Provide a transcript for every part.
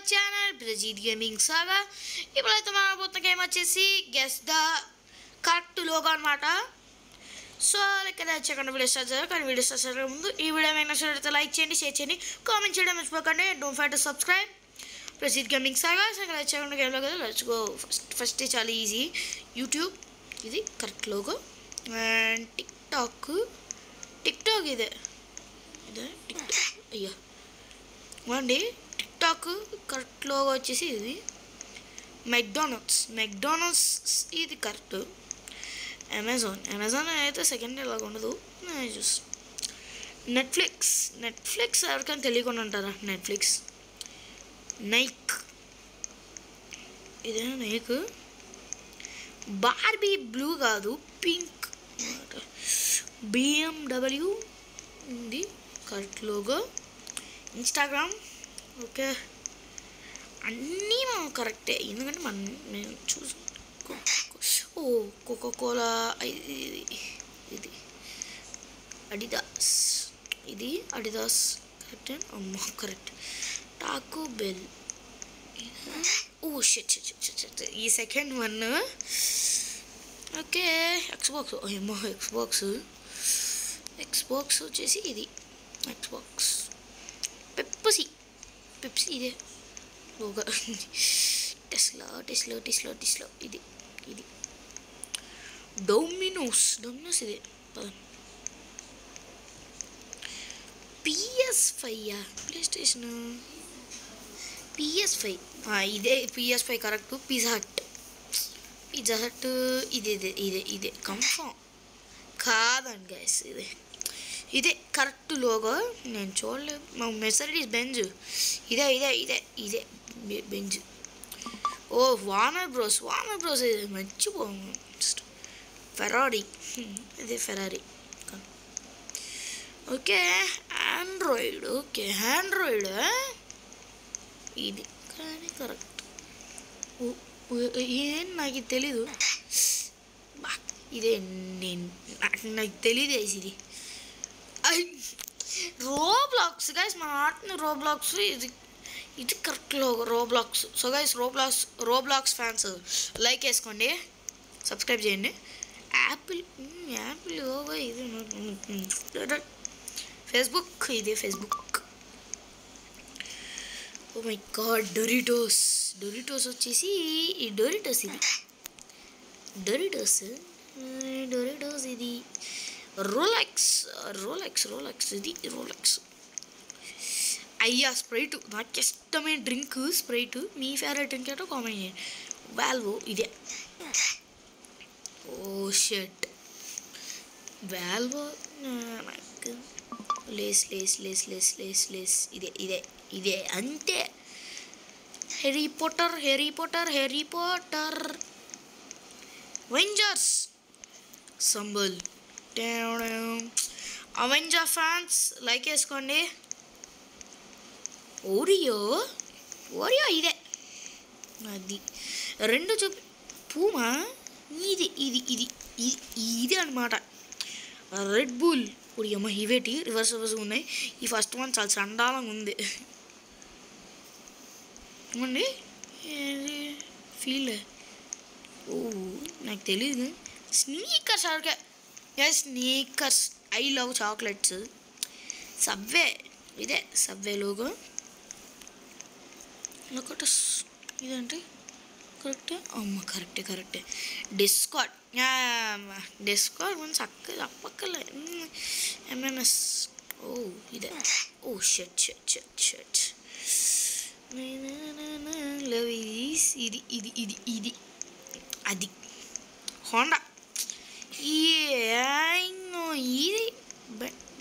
Our channel బ్రజీల్ gaming సాగా. ఇప్పుడైతే మనం పోతున్న గేమ్ వచ్చేసి గెస్ ద కరెక్ట్ లోగో అనమాట. సో ఇక్కడ వచ్చాక వీడియో స్టార్ట్ చేయాలి. కానీ వీడియో స్టార్ట్ చేయడం ముందు ఈ వీడియో ఏమైనా అయితే లైక్ చేయండి, షేర్ చేయండి, కామెంట్ చేయడం మర్చిపోకండి. Don't forget to subscribe Brazil gaming saga. So ఇక్కడ వచ్చాక గేమ్లో కదా లెట్స్ గో. ఫస్ట్ చాలా ఈజీ. యూట్యూబ్ ఇది కరెక్ట్ లోగో. అండ్ టిక్టాక్ ఇదే టిక్టాక్. అయ్యా అండి, టిక్టాక్ కరెక్ట్ లోగో వచ్చేసి ఇది. మెక్డానల్డ్స్ ఇది కరెక్ట్. అమెజాన్ అయితే సెకండ్ ఇలాగ ఉండదు. చూసి నెట్ఫ్లిక్స్ ఎవరికైనా తెలియకుండా ఉంటారా? నైక్ ఇదే నైక్. బార్బీ బ్లూ కాదు, పింక్. BMW ఉంది కరెక్ట్ లోగో. ఇన్స్టాగ్రామ్ ఓకే, అన్నీ మనం కరెక్టే ఎందుకంటే మేము చూసి. కోకోకోలా ఇది అడిదాస్ కరెక్ట్. అమ్మ కరెక్ట్. Taco bell. షిట్ ఈ సెకండ్ వన్. Okay Xbox. అమ్మో ఎక్స్బాక్స్ వచ్చేసి ఇది ఎక్స్బాక్స్. పెప్సీ ఇదే లోగా. టెస్లా ఇది డొమినోస్ ఇదే. PS5 ప్లేస్టేషన్ PS5 ఇదే PS5 కరెక్ట్. పిజ్జా హట్ ఇదే కన్ఫర్మ్ కాదండి గైస్. ఇదే కరెక్ట్ లోగో. నేను చూడలేదు. మా మెర్సిడీస్ బెంజ్ ఇదే బెంజ్. వార్నర్ బ్రోస్ ఇది మర్చిపోము. ఫెరారీ ఇదే ఫెరారీ. ఓకే ఆండ్రాయిడ్ ఇది కానీ కరెక్ట్. ఏం నాకు తెలీదు. ఇదే నాకు తెలియదు ఇది. రోబ్లాక్స్ గైస్, మన ఆడుతున్న రోబ్లాక్స్. ఇది correct logo Roblox. So guys Roblox fans like వేసుకోండి, సబ్స్క్రైబ్ చేయండి. యాపిల్ లోగో ఇది. ఫేస్బుక్ ఇది Facebook. Oh my god. Doritos వచ్చేసి ఈ డొరిటోస్ ఇది. రోలెక్స్ ఇది రోలెక్స్. అయ్యా స్ప్రైట్ నాకు ఇష్టమైన డ్రింక్ స్ప్రైట్. మీ ఫేవరెట్ డ్రింక్ ఏంటో కామెంట్ చేయండి. వాల్వో ఇదే. Shirt Volvo. నాకు లేస్ ఇదే అంతే. Harry Potter Avengers Sambhal. Avenger fans like వేసుకోండి. ఓరియో ఇదే. అది రెండు చూపి. పూమా ఇది అనమాట. Red bull. అమ్మ ఇవేటి రివర్స్ ఉన్నాయి. ఈ ఫస్ట్ వన్ చాలా చండాలంగా ఉంది. ఏమండి ఫీల్. నాకు తెలీదు. స్నీకర్స్ అడిగా. Snickers. I love chocolates. Subway ఇదే సబ్వే లోగో. లోకటస్ ఇదేంటి కరెక్టే. అమ్మ కరెక్టే. డిస్కార్డ్ కొంచెం చక్కగా చెప్పక్కర్లే. MMS ఇదే. షర్ట్ లవ్ ఇది అది హోండా. ఇది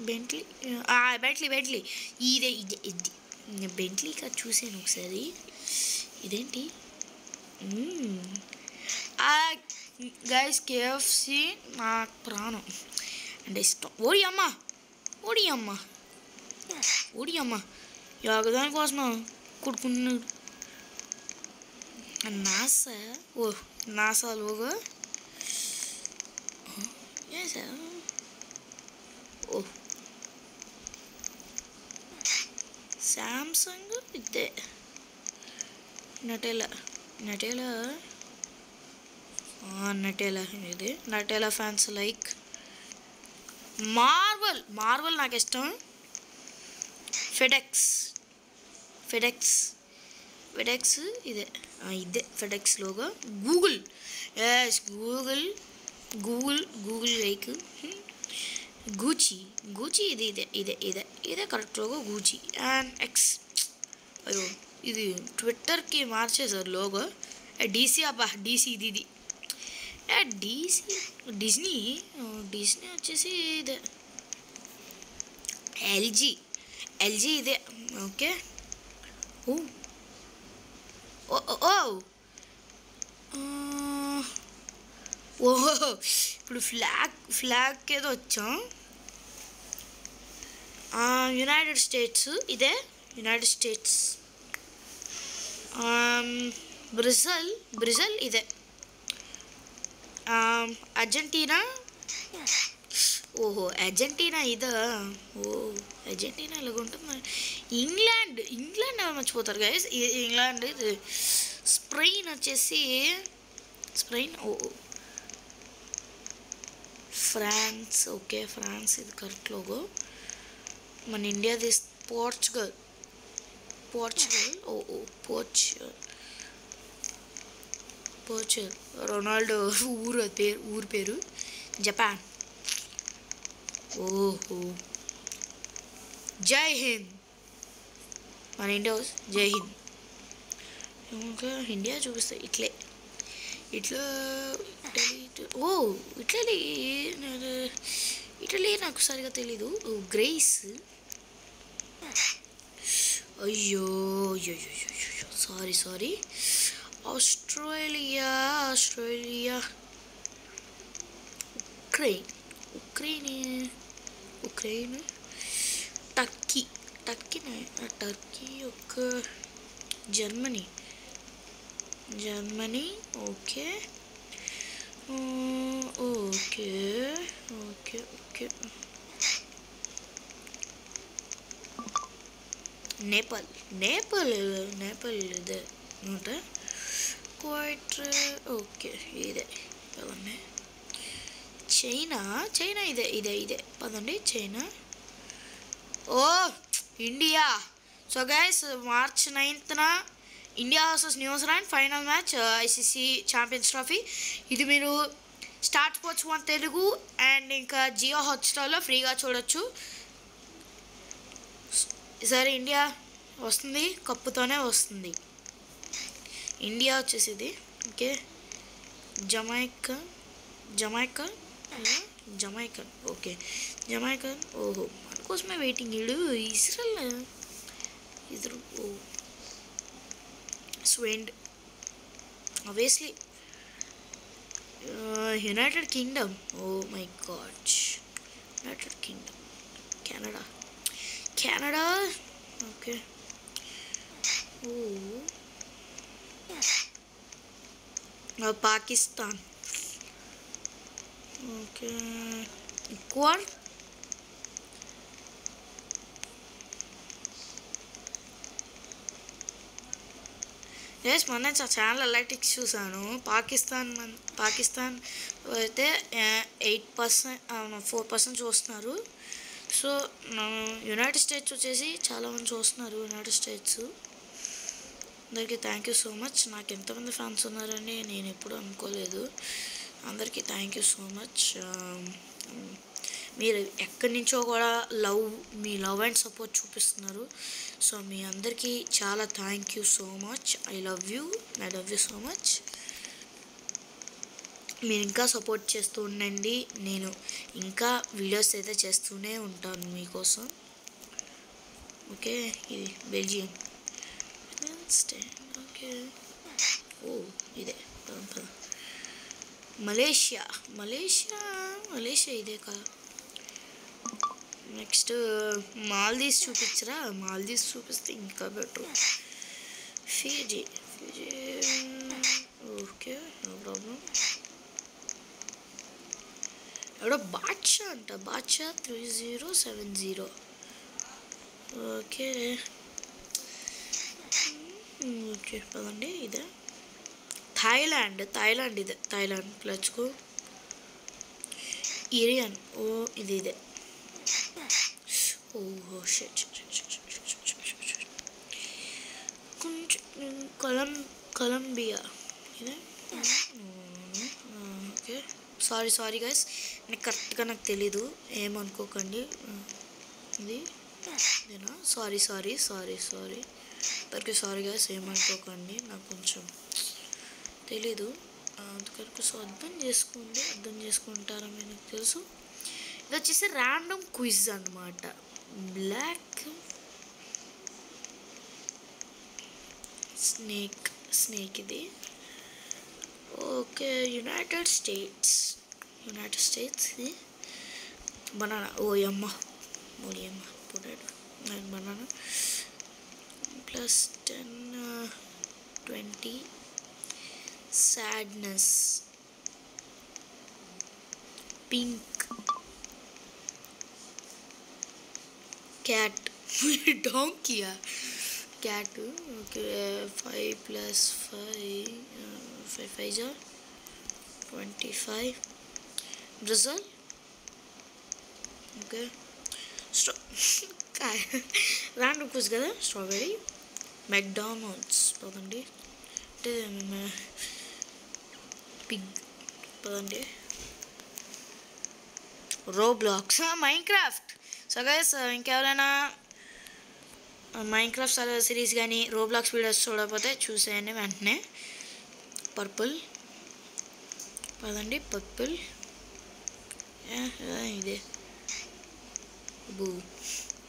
బెంట్లీ ఇదే బెంట్లీ కాదు, చూసాను ఒకసారి. ఇదేంటి గైస్ KFC నాకు ప్రాణం అంటే ఇష్టం. ఓడి అమ్మ యోగదాని కోసం కొడుకున్నాడు. NASA logo. శాంసంగ్ ఇదే. నటేలా నటేలా నటేలా ఇది నటేలా ఫ్యాన్స్ లైక్ మార్వల్ నాకు ఇష్టం. ఫెడెక్స్ ఇదే ఫెడెక్స్ లోగో. గూగుల్ లైక్ గూచి ఇదే కరెక్ట్ లోగో గూచి. అండ్ ఎక్స్ అయ్యో ఇది ట్విట్టర్కి మార్చేసారు లోగో. డీసీ డీసీ ఇది డిజ్నీ వచ్చేసి ఇదే. ఎల్జీ ఇదే. ఓకే. ఓహో ఇప్పుడు ఫ్లాగ్ ఏదో వచ్చాం. యునైటెడ్ స్టేట్స్ ఇదే. United states. బ్రెజిల్ ఇదే. అర్జెంటీనా. ఓహో అర్జెంటీనా ఇదా. అర్జెంటీనా ఇలాగ ఉంటుంది. ఇంగ్లాండ్ ఎవరు మర్చిపోతారు గైస్. ఇంగ్లాండ్. స్పెయిన్ వచ్చేసి స్పెయిన్. ఫ్రాన్స్. ఓకే ఫ్రాన్స్ ఇది కరెక్ట్ లోగో. మన ఇండియాది పోర్చుగల్. రొనాల్డో ఊరు పేరు. జపాన్. ఓహో జై హింద్. మన ఇండియా జై హింద్. ఇంకా ఇండియా చూపిస్తా ఇట్లా ఇటలీ నాకు సరిగా తెలీదు. గ్రేస్. అయ్యో సారీ. ఆస్ట్రేలియా. ఉక్రెయిన్. టర్కీ. ఒక జర్మనీ. ఓకే. నేపాల్ ఇదే అనమాట. క్వైట్. ఓకే ఇదే పదండి. చైనా ఇదే పదండి. China. India. So guys March 9th India versus New Zealand final match ICC champions trophy. ఇది మీరు స్టార్ స్పోర్ట్స్ 1 తెలుగు అండ్ ఇంకా జియో హాట్స్టార్లో ఫ్రీగా చూడొచ్చు. ఈసారి ఇండియా వస్తుంది, కప్పుతోనే వస్తుంది. ఇండియా వచ్చేసి ఇది. ఓకే. జమైకా. Okay Jamaica. ఓహో మన కోసమే వెయిటింగ్. ఇజ్రాయెల్. స్వెండ్ obviously. United Kingdom. Oh my god. United Kingdom. Canada. Okay. Pakistan. Okay. Ecuador. Yes మొన్న ఛానల్ అలైటిక్స్ చూసాను. పాకిస్తాన్ అయితే 8%, 4% చూస్తున్నారు. సో యునైటెడ్ స్టేట్స్ వచ్చేసి చాలామంది చూస్తున్నారు. యునైటెడ్ స్టేట్స్ అందరికీ థ్యాంక్ యూ సో మచ్. నాకు ఎంతమంది ఫ్యాన్స్ ఉన్నారని నేను ఎప్పుడు అనుకోలేదు. అందరికీ థ్యాంక్ యూ సో మచ్. మీరు ఎక్కడి నుంచో కూడా మీ లవ్ అండ్ సపోర్ట్ చూపిస్తున్నారు. సో మీ అందరికీ చాలా thank you so much. I love you so much. మీరు ఇంకా సపోర్ట్ చేస్తూ ఉండండి. నేను ఇంకా వీడియోస్ అయితే చేస్తూనే ఉంటాను మీకోసం. ఓకే. ఇది బెల్జియం. ఓకే. ఇదే. మలేషియా ఇదే కదా. నెక్స్ట్ మాల్దీవ్స్ చూపించరా. మాల్దీవ్స్ చూపిస్తే ఇంకా better. Fiji. Okay no problem. ఎవడో బాద్షా 3070. ఓకే ఓకే పదండి. ఇదే థాయిలాండ్ ఇదే థాయిలాండ్. Let's go. ఇరియన్. ఓ ఇదే. ఓహో షిట్. కొంచెం కొలంబియా ఇదే. ఓకే సారీ గైస్, నాకు కరెక్ట్గా నాకు తెలీదు, ఏమనుకోకండి. ఇది ఇదేనా? సారీ అందరికీ సారీ గైస్, ఏమనుకోకండి, నాకు కొంచెం తెలీదు, అందుకని సో అర్థం చేసుకుంటారని నాకు తెలుసు. ఇది వచ్చేసి ర్యాండమ్ క్విజ్ అన్నమాట. బ్లాక్ స్నేక్ ఇది. ఓకే యునైటెడ్ స్టేట్స్ ఇది. బనానా. ఓయమ్మ potato. Banana +10 20 sadness. Pink cat. డాంకియా cat. Okay 5 + 5 5 25. Brazil. Okay random quiz కదా. స్ట్రాబెరీ. మెక్డానల్డ్స్ పదండి. అంటే పిగ్ పదండి. రోబ్లాక్స్. మైన్క్రాఫ్ట్. సో గైస్ ఇంకెవరైనా మైన్క్రాఫ్ట్ సిరీస్ కానీ రోబ్లాక్స్ వీడియోస్ చూడకపోతే చూసేయండి వెంటనే. పర్పుల్ పదండి. పర్పుల్ ఇదే.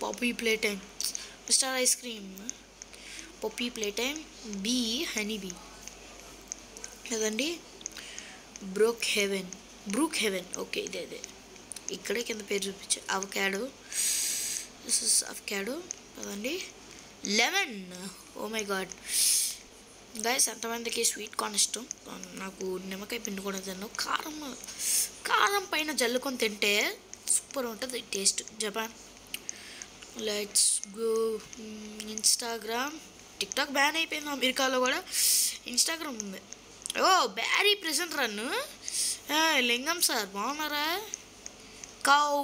Puppy play time. Mister ice cream. Puppy play time. Bee honey bee కదండి. Brookhaven. ఓకే ఇదే ఇక్కడే కింద పేరు చూపించు. అవకాడో. కదండి. Lemon. Oh my God guys, ఎంతమందికి స్వీట్ కార్న్ ఇష్టం? నాకు నిమ్మకాయ పిండి కూడా తిన్నాను. కారం పైన జల్లుకొని తింటే సూపర్ ఉంటుంది taste. Japan. Let's go. Instagram. TikTok ban అయిపోయింది అమెరికాలో కూడా. ఇన్స్టాగ్రామ్ ఉంది. ఓ బ్యారీ ప్రెజెంట్ రన్. లింగం సార్ బాగున్నారా? కౌ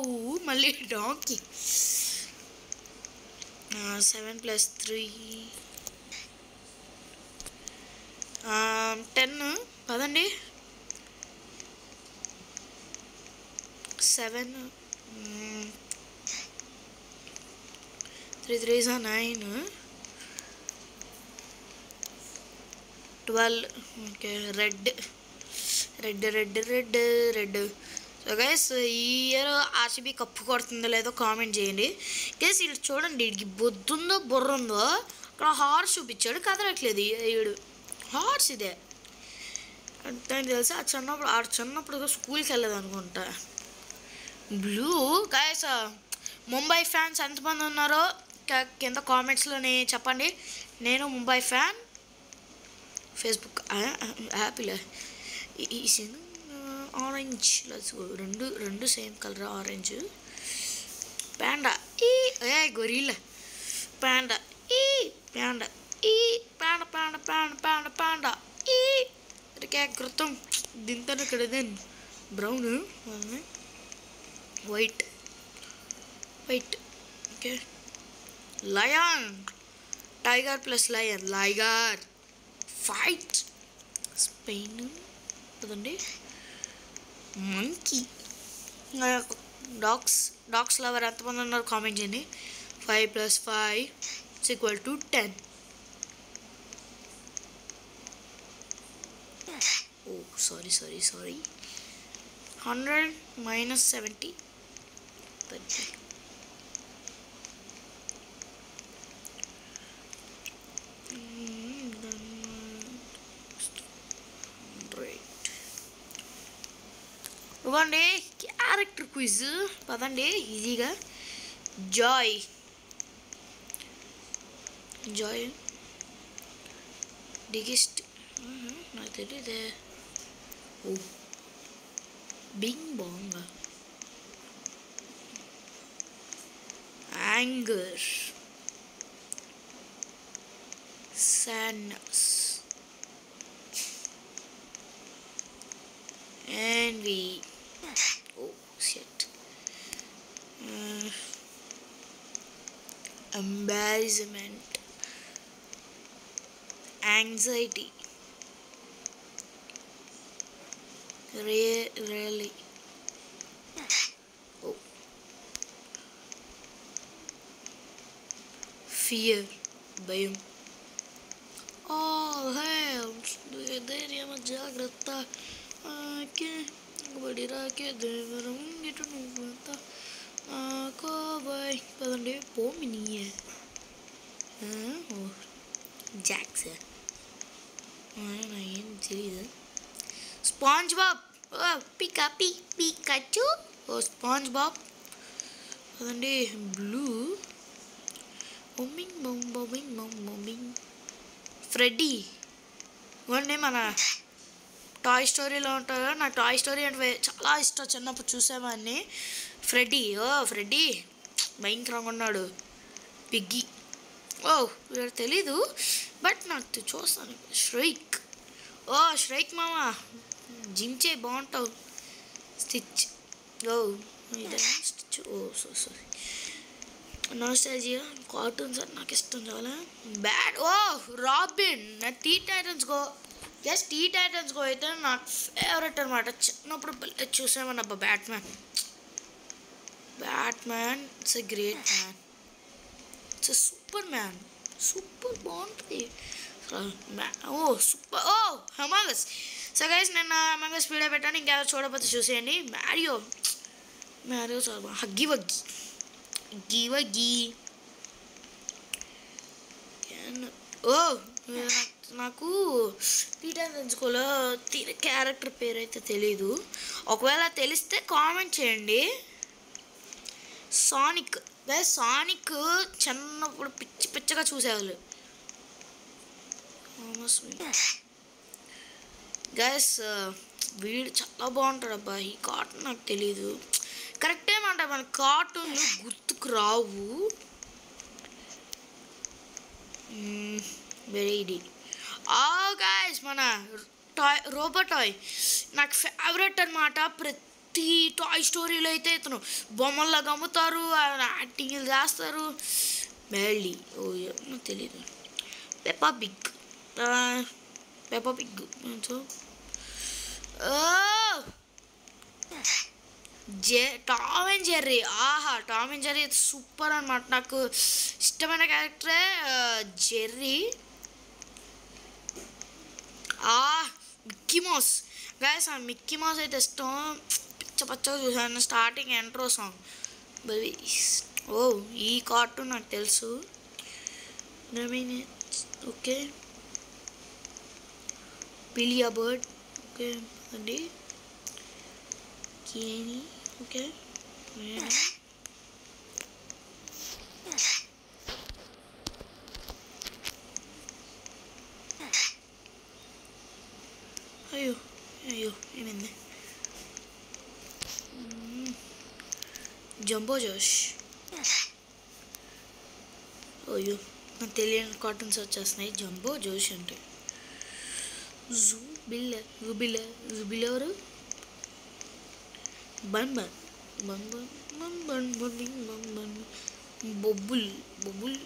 మళ్ళీ డాంకీ. 7 + 3 10 పదండి. 7 3 3 9 12. Okay red. సో గైస్ ఈ ఇయర్ ఆర్సీబీ కప్పు కొడుతుందో లేదో కామెంట్ చేయండి గైస్. వీళ్ళు చూడండి, వీడికి బొద్దుందో బుర్ర ఉందో. అక్కడ హార్స్ చూపించాడు, కదలట్లేదు వీడు. హార్స్ ఇదే అంటే తెలిసి చిన్నప్పుడు స్కూల్కి వెళ్ళదు అనుకుంటా. బ్లూ. గైస్ ముంబై ఫ్యాన్స్ ఎంతమంది ఉన్నారో కింద కామెంట్స్లోని చెప్పండి. నేను ముంబై ఫ్యాన్. ఫేస్బుక్ యాప్లో ఈ ఆరెంజ్. రెండు same colour orange. Panda. Gorilla. Panda. Panda. కృతం దింతను ఇక్కడ brown. White. Okay lion. Tiger + lion. Liger. Fight. Spain కదండి. మంకీ. డాగ్స్ లవర్ ఎంతమంది ఉన్నారు కామెంట్ చేయండి. 5 + 5 = 10. Oh sorry 100 - 70 30. ఇవ్వండి క్యారెక్టర్ క్విజ్ పదండి ఈజీగా. జాయ్. బిగ్గెస్ట్ నాకు తెలియదే. Oh bing bong. Anger. sadness, envy, oh shit, embarrassment, anxiety, really, oh, fear, భయం, all hail, ధైర్యం జాగ్రత్త, బడి రాకే దేవరం గిటు నువ్వంతా కోబాయ్ పదండి పోమినియే జాక్స్ ఏం తెలియదు. స్పాంజ్ బాబ్ పికాచు ఓ స్పాంజ్ బాబ్ పదండి. బ్లూ బొమ్మింగ్ బొమ్మింగ్ బొమ్మింగ్ ఫ్రెడ్డీ ఇవన్నీ మన టాయ్ స్టోరీలో ఉంటారు. నాకు టాయ్ స్టోరీ అంటే చాలా ఇష్టం, చిన్నప్పుడు చూసేవాడిని. ఫ్రెడ్డీ ఫ్రెడ్డీ భయంకరంగా ఉన్నాడు. పిగ్గి వీడు తెలీదు బట్ నాకు చూస్తాను. ష్రైక్ ష్రైక్ మామ జిమ్ చేయి బాగుంటావు. స్టిచ్ ఇదే స్టిచ్ సారీ. నోస్టాల్జియా కార్టూన్స్ అంటే నాకు ఇష్టం చాలా. బ్యాడ్ రాబిన్ నా Teen Titans Go Teen Titans Go అయితే నాకు ఫేవరెట్ అనమాట. చిన్నప్పుడు చూసామని అబ్బా Batman it's a great man, it's a super man, super బాగుంటుంది సూపర్. అమాంగస్. సో గైస్ నేను అమాంగస్ వీడియో పెట్టాను, ఇంకెవరు చూడకపోతే చూసేయండి. మ్యారియో చాలా హగ్గి వగ్గి నాకు టీటర్ తెలుసుకోలో క్యారెక్టర్ పేరు అయితే తెలీదు, ఒకవేళ తెలిస్తే కామెంట్ చేయండి. సానిక్ చిన్నప్పుడు పిచ్చగా చూసేవాళ్ళు. గైస్ వీడు చాలా బాగుంటాడు అబ్బా. ఈ కార్టూన్ నాకు తెలీదు కరెక్ట్ ఏమంట, మన కార్టూన్లు గుర్తుకు రావు. వెరీ గైస్ మన రోబోటాయ్ నాకు ఫేవరెట్ అనమాట. ప్రతి టాయ్ స్టోరీలో అయితే ఇతను బొమ్మల్లాగా అమ్ముతారు, యాక్టింగ్లు చేస్తారు. బెల్లీ నాకు తెలీదు. Peppa Pig Tom and Jerry. Tom and Jerry super అనమాట. నాకు ఇష్టమైన క్యారెక్టరే Jerry. Mickey Mouse guys, Mickey Mouse అయితే ఇష్టం. పచ్చగా చూసాను స్టార్టింగ్ ఎంట్రో సాంగ్ బేబీస్. ఈ కార్టూన్ నాకు తెలుసు. ఓకే పిలియా బర్డ్ ఓకే అండి. కేనీ ఓకే. అయ్యో ఏమైంది? జంబో జోష్. అయ్యో నాకు తెలియని కార్టూన్స్ వచ్చేస్తున్నాయి. జంబో జోష్ అంటే జుబిల్ ఎవరు? బొబ్బుల్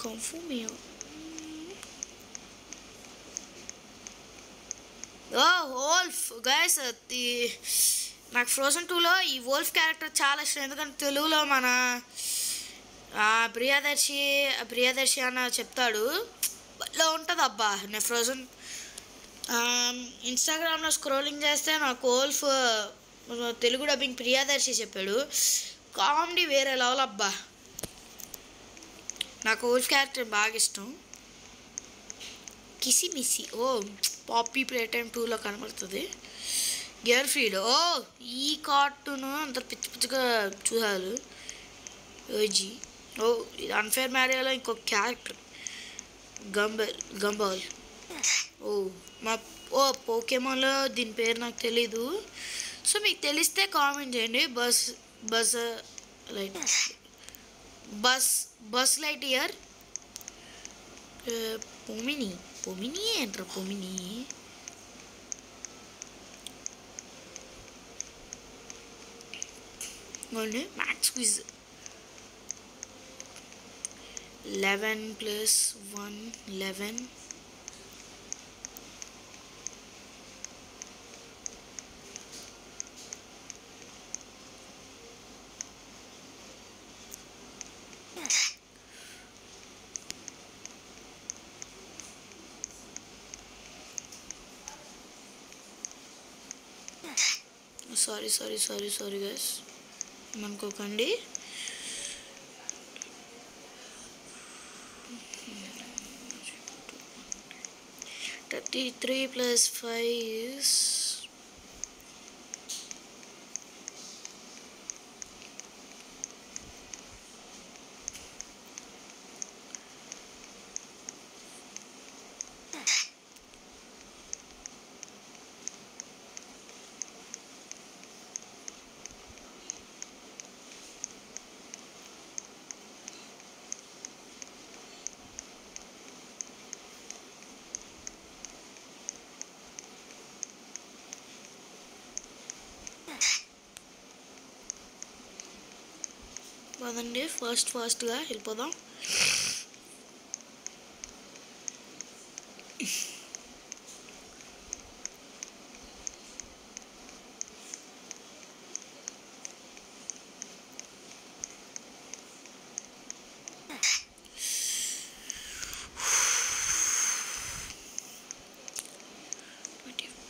కంఫూమియో. వోల్ఫ్ గైస్, నాకు ఫ్రోజన్ 2లో ఈ వోల్ఫ్ క్యారెక్టర్ చాలా ఇష్టం. ఎందుకంటే తెలుగులో మన ప్రియదర్శి అని చెప్తాడు. లో ఉంటుంది అబ్బా. నేను ఫ్రోజన్ ఇన్స్టాగ్రామ్లో స్క్రోలింగ్ చేస్తే నాకు వోల్ఫ్ తెలుగు డబ్బింగ్ ప్రియదర్శి చెప్పాడు. కామెడీ వేరే లెవెల్ అబ్బా. నాకు వోల్ఫ్ క్యారెక్టర్ బాగా ఇష్టం. కిసిమిసి పాపీ ప్లే టైమ్ 2లో కనబడుతుంది. గేర్ఫీల్డ్ ఈ కార్టూన్ అంత పిచ్చిగా చూసారు. ఓజీ ఇది అన్ఫేర్ మ్యారియాలో ఇంకొక క్యారెక్టర్ గంబాల్. పోకేమాన్లో దీని పేరు నాకు తెలీదు. సో మీకు తెలిస్తే కామెంట్ చేయండి. బస్ లైట్ ఇయర్ పొమిని ఏంట్రా పొమిని? Maths quiz. 11 plus 1 11. Sorry guys, ఏమనుకోకండి. 33 plus 5 is ఫాస్ట్గా వెళ్ళిపోదాం.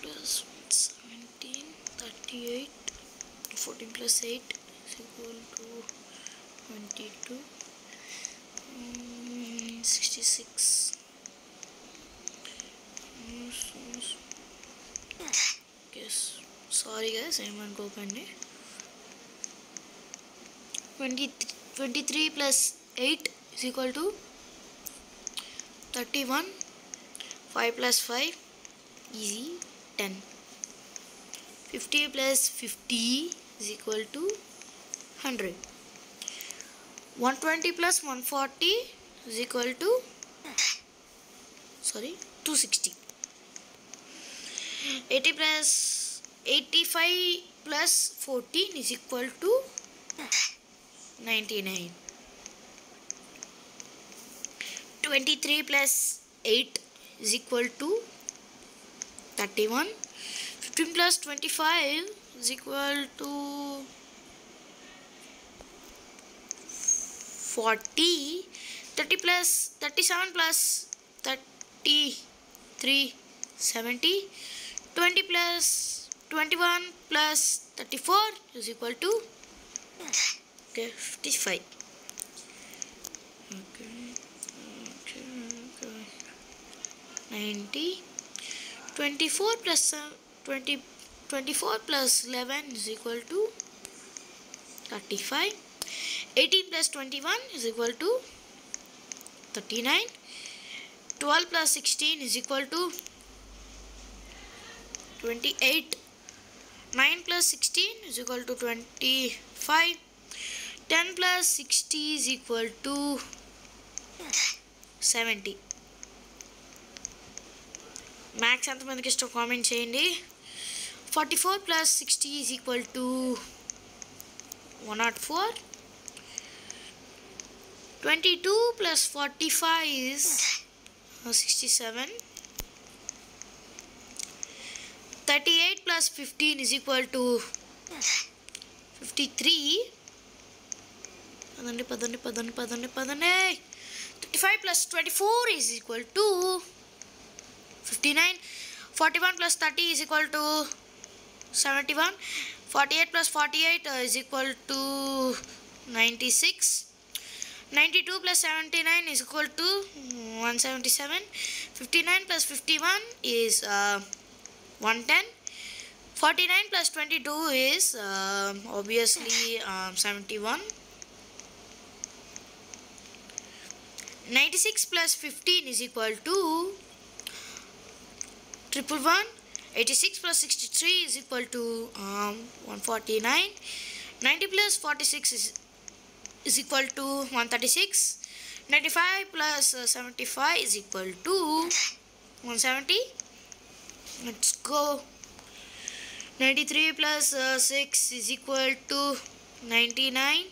plus 17, 38, 14 plus 8 is equal to 22, 66. Yes, sorry guys, ఏమనుకోకండి. 23 plus 8 is equal to 31. 5 plus 5 easy 10. 50 plus 50 is equal to 100. 120 plus 140 is equal to 260. 85 plus 14 is equal to 99. 23 plus 8 is equal to 31. 15 plus 25 is equal to 40. 37 plus 33 70. 20 plus 21 plus 34 is equal to 55. 90. 24 plus 11 is equal to 35. 18 plus 21 is equal to 39. 12 plus 16 is equal to 28. 9 plus 16 is equal to 25. 10 plus 60 is equal to 70. Maths ఎంతమందికి ఇష్టం comment చేయండి. 44 plus 60 is equal to 104. 22 plus 45 is 67. 38 plus 15 is equal to 53. పదండి. 35 plus 24 is equal to 59. 41 plus 30 is equal to 71. 48 plus 48 is equal to 96. 92 plus 79 is equal to 177. 59 plus 51 is 110. 49 plus 22 is obviously 71. 96 plus 15 is equal to 111. 86 plus 63 is equal to 149. 90 plus 46 is equal to 136. 95 plus 75 is equal to 170. Let's go. 93 plus 6 is equal to 99.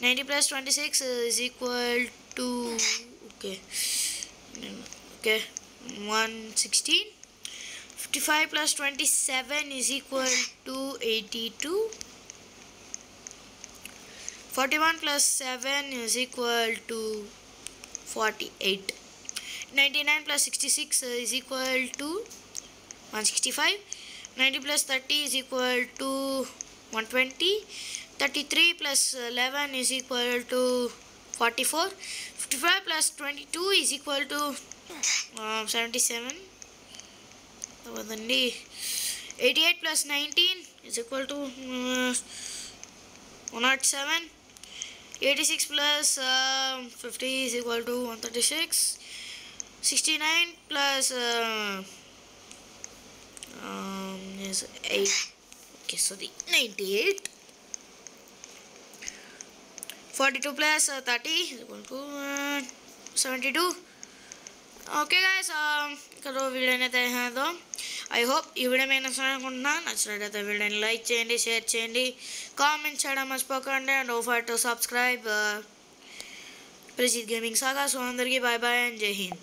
90 plus 26 is equal to okay 116. 55 plus 27 is equal to 82. 41 plus 7 is equal to 48. 99 plus 66 is equal to 165. 90 plus 30 is equal to 120. 33 plus 11 is equal to 44. 55 plus 22 is equal to 77. 88 plus 19 is equal to 107. 86 plus 50 is equal to 136. 69 plus 8. Okay, so the 98. 42 plus 30 is equal to 72. Okay guys, ఇక్కడ వీడియోని అయితే I hope ఈ video మీకు నచ్చాలనుకుంటున్నాను. నచ్చినట్లయితే వీడియోని like చేయండి, share చేయండి, comment చేయడం మర్చిపోకండి. And don't to subscribe Prajit gaming saga. So అందరికీ బాయ్ బాయ్ అండ్ జై హింద్.